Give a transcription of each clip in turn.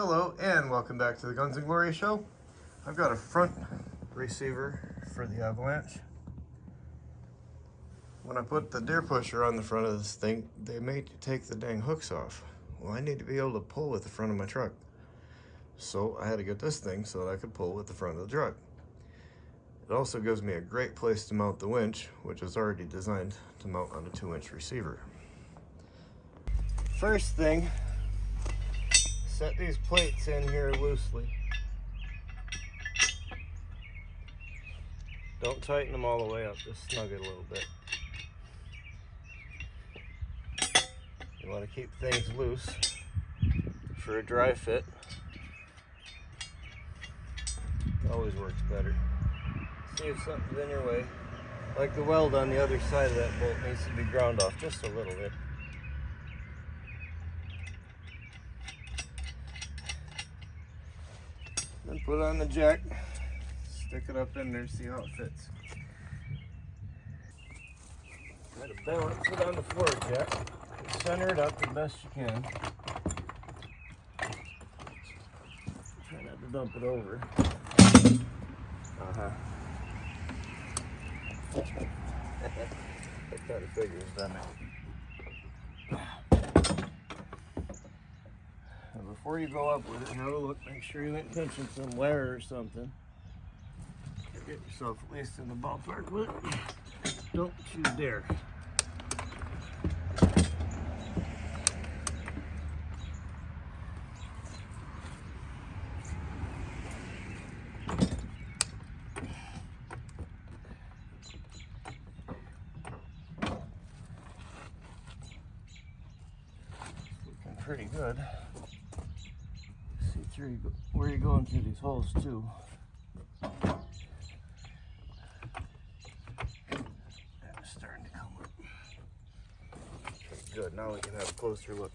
Hello and welcome back to the Guns and Glory show. I've got a front receiver for the Avalanche. When I put the deer pusher on the front of this thing, they made you take the dang hooks off. Well, I need to be able to pull with the front of my truck. So I had to get this thing so that I could pull with the front of the truck. It also gives me a great place to mount the winch, which is already designed to mount on a 2-inch receiver. First thing, set these plates in here loosely. Don't tighten them all the way up, just snug it a little bit. You want to keep things loose for a dry fit. It always works better. See if something's in your way. Like the weld on the other side of that bolt needs to be ground off just a little bit. Then put on the jack, stick it up in there, see how it fits. Try to balance it on the floor, jack. Center it up the best you can. Try not to dump it over. That kind of figures, doesn't it? Before you go up with it, have a look, make sure you ain't pinching some wire or something. Get yourself at least in the ballpark with it. Don't you dare. Looking pretty good. See through where you're going through these holes too. That's starting to come up. Okay, good. Now we can have a closer look.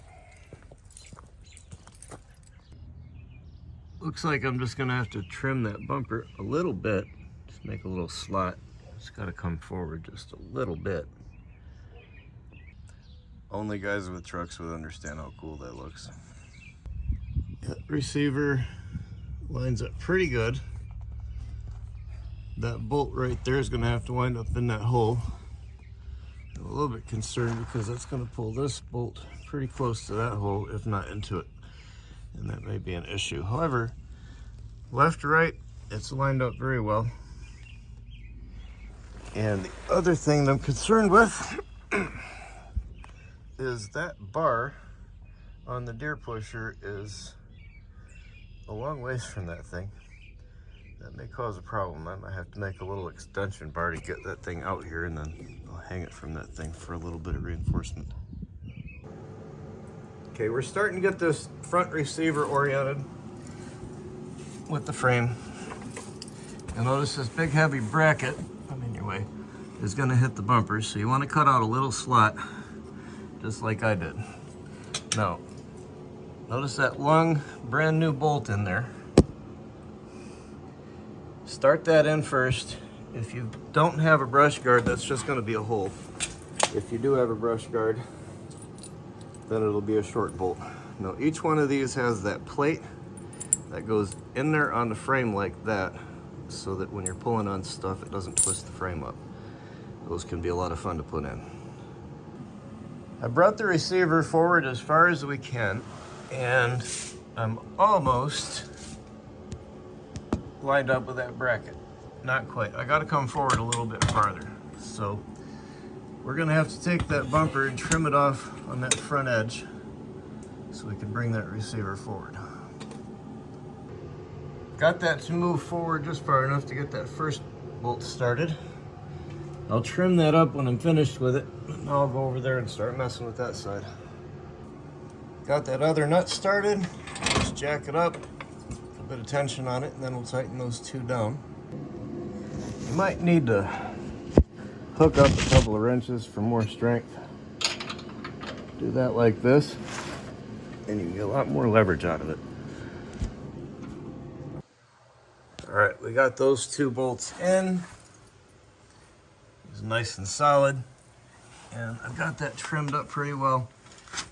Looks like I'm just gonna have to trim that bumper a little bit. Just make a little slot. It's gotta come forward just a little bit. Only guys with trucks would understand how cool that looks. That receiver lines up pretty good. That bolt right there is going to have to wind up in that hole. I'm a little bit concerned because that's going to pull this bolt pretty close to that hole, if not into it. And that may be an issue. However, left to right, it's lined up very well. And the other thing that I'm concerned with is that bar on the deer pusher is a long ways from that thing. That may cause a problem. I might have to make a little extension bar to get that thing out here, and then I'll hang it from that thing for a little bit of reinforcement. Okay, we're starting to get this front receiver oriented with the frame. You'll notice this big heavy bracket, I'm in your way, is going to hit the bumper, so you want to cut out a little slot just like I did. Now, notice that long, brand new bolt in there. Start that in first. If you don't have a brush guard, that's just going to be a hole. If you do have a brush guard, then it'll be a short bolt. Now, each one of these has that plate that goes in there on the frame like that, so that when you're pulling on stuff, it doesn't twist the frame up. Those can be a lot of fun to put in. I brought the receiver forward as far as we can, and I'm almost lined up with that bracket. Not quite. I got to come forward a little bit farther. So we're going to have to take that bumper and trim it off on that front edge so we can bring that receiver forward. Got that to move forward just far enough to get that first bolt started. I'll trim that up when I'm finished with it. Now I'll go over there and start messing with that side. Got that other nut started. Just jack it up, a bit of tension on it, and then we'll tighten those two down. You might need to hook up a couple of wrenches for more strength. Do that like this, and you can get a lot more leverage out of it. All right, we got those two bolts in. It's nice and solid, and I've got that trimmed up pretty well.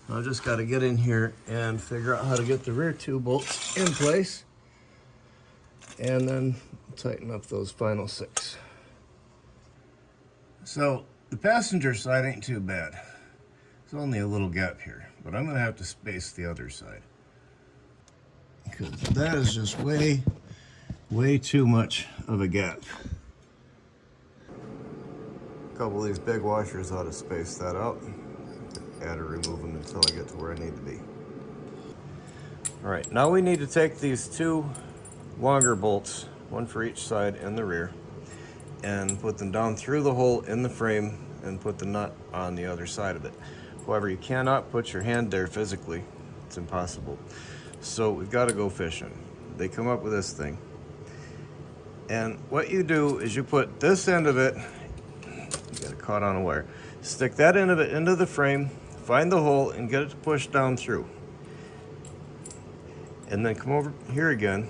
I just got to get in here and figure out how to get the rear two bolts in place, and then tighten up those final 6. So the passenger side ain't too bad. It's only a little gap here, but I'm gonna have to space the other side because that is just way too much of a gap. A couple of these big washers ought to space that out. Add or remove them until I get to where I need to be. All right, now we need to take these 2 longer bolts, one for each side and the rear, and put them down through the hole in the frame and put the nut on the other side of it. However, you cannot put your hand there physically. It's impossible. So we've got to go fishing. They come up with this thing. And what you do is you put this end of it, you got it caught on a wire, stick that end of it into the frame, find the hole and get it to push down through. And then come over here again,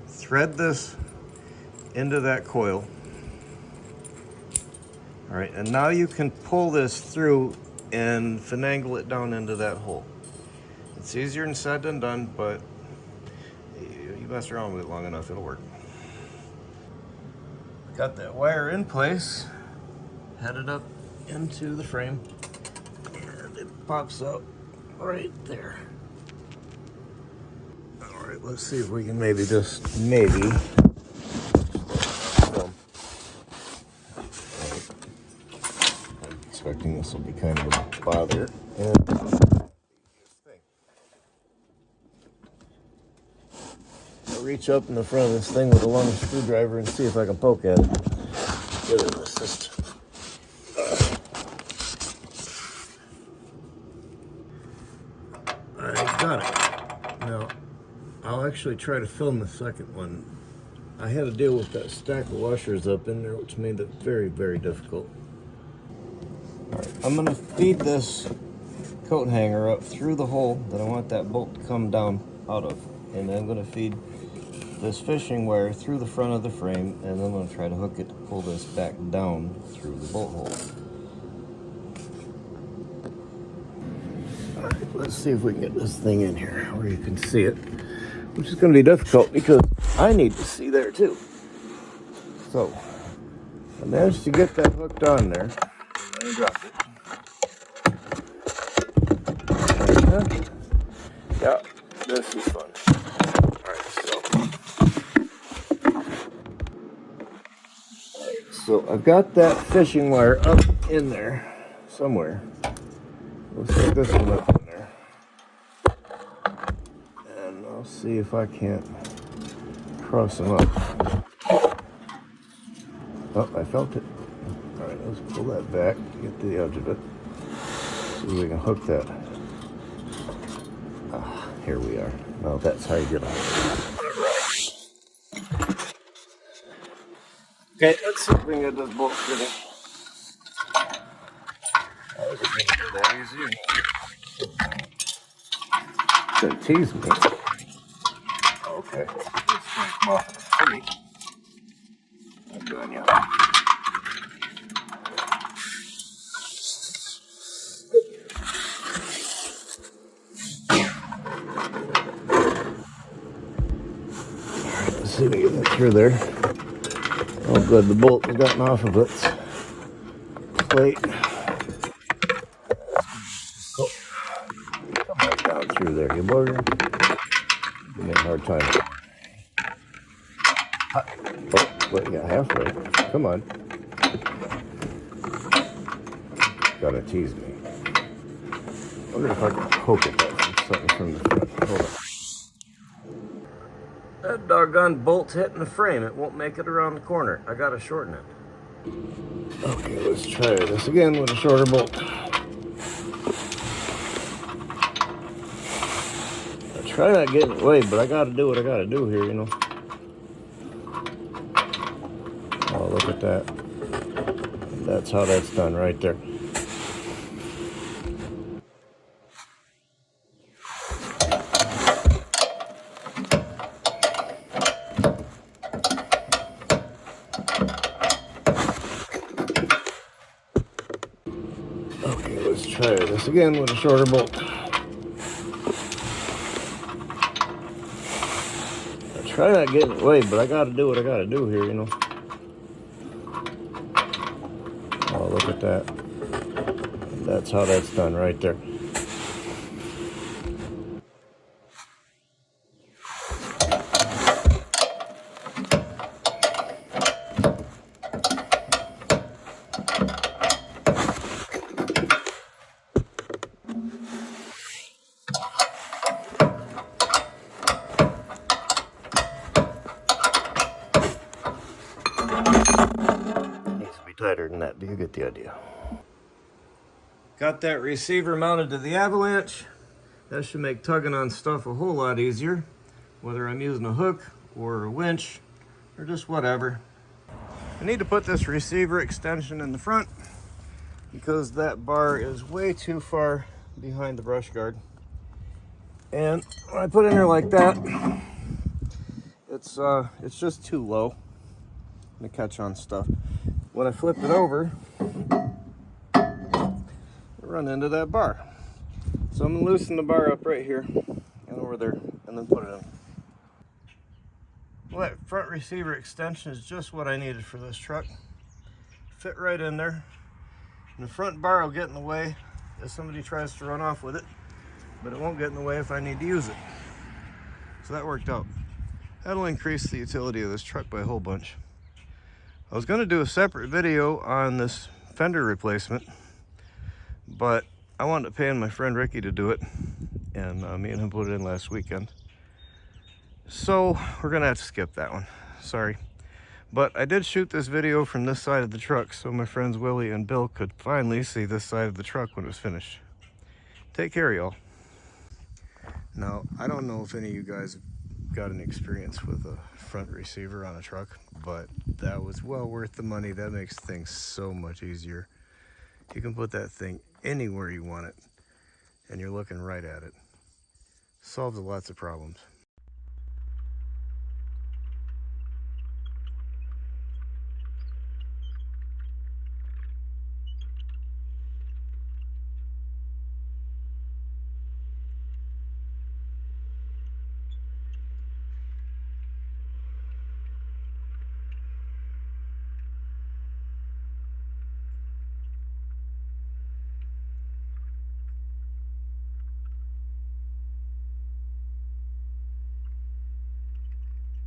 thread this into that coil. All right, and now you can pull this through and finagle it down into that hole. It's easier than said than done, but you mess around with it long enough, it'll work. Got that wire in place, headed up into the frame, and it pops out right there. All right, let's see if we can maybe expecting this will be kind of a bother. I'll reach up in the front of this thing with a long screwdriver and see if I can poke at it. Get an assist. I got it. Now, I'll actually try to film the second one. I had to deal with that stack of washers up in there, which made it very difficult. Alright, I'm going to feed this coat hanger up through the hole that I want that bolt to come down out of. And then I'm going to feed this fishing wire through the front of the frame, and then I'm going to try to hook it to pull this back down through the bolt hole. Alright, let's see if we can get this thing in here where you can see it, which is going to be difficult because I need to see there too. So, I managed to get that hooked on there. And drop it. Yeah, this is fun. Alright, so I've got that fishing wire up in there somewhere. We'll set this one up in there. And I'll see if I can't cross them up. Oh, I felt it. Alright, let's pull that back, get to the edge of it. See if we can hook that. Ah, here we are. Now that's how you get on. Okay, let's see if we can get this bolt fitting. I was going to do that easy. Gonna tease me. Okay. Let's come off of the tree. I'm doing you. Let's see if we can get that through there. Oh good, the bolt has gotten off of its plate. Oh. Come back down through there, you bugger. Give me a hard time. Oh, but yeah, halfway. Come on. Gotta tease me. I wonder if I can poke at that from something from the front. Hold on. That doggone bolt's hitting the frame. It won't make it around the corner. I gotta shorten it. Okay, let's try this again with a shorter bolt. I try not getting it away, but I gotta do what I gotta do here, you know. Oh, look at that. That's how that's done right there. Okay, let's try this again with a shorter bolt. Try not getting away, but I gotta do what I gotta do here, you know. Oh, look at that. That's how that's done right there. Needs to be tighter than that, but you get the idea. Got that receiver mounted to the avalanche. That should make tugging on stuff a whole lot easier, whether I'm using a hook or a winch or just whatever. I need to put this receiver extension in the front because that bar is way too far behind the brush guard. And when I put it in there like that, it's just too low to catch on stuff. When I flip it over, I run into that bar. So I'm gonna loosen the bar up right here and over there and then put it in. Well, that front receiver extension is just what I needed for this truck. Fit right in there. And the front bar will get in the way if somebody tries to run off with it, but it won't get in the way if I need to use it. So that worked out. That'll increase the utility of this truck by a whole bunch. I was going to do a separate video on this fender replacement, but I wound up paying my friend Ricky to do it, and me and him put it in last weekend. So we're going to have to skip that one. Sorry. But I did shoot this video from this side of the truck so my friends Willie and Bill could finally see this side of the truck when it was finished. Take care, y'all. Now, I don't know if any of you guys have got an experience with a front receiver on a truck, but that was well worth the money. That makes things so much easier. You can put that thing anywhere you want it, and you're looking right at it. Solves lots of problems.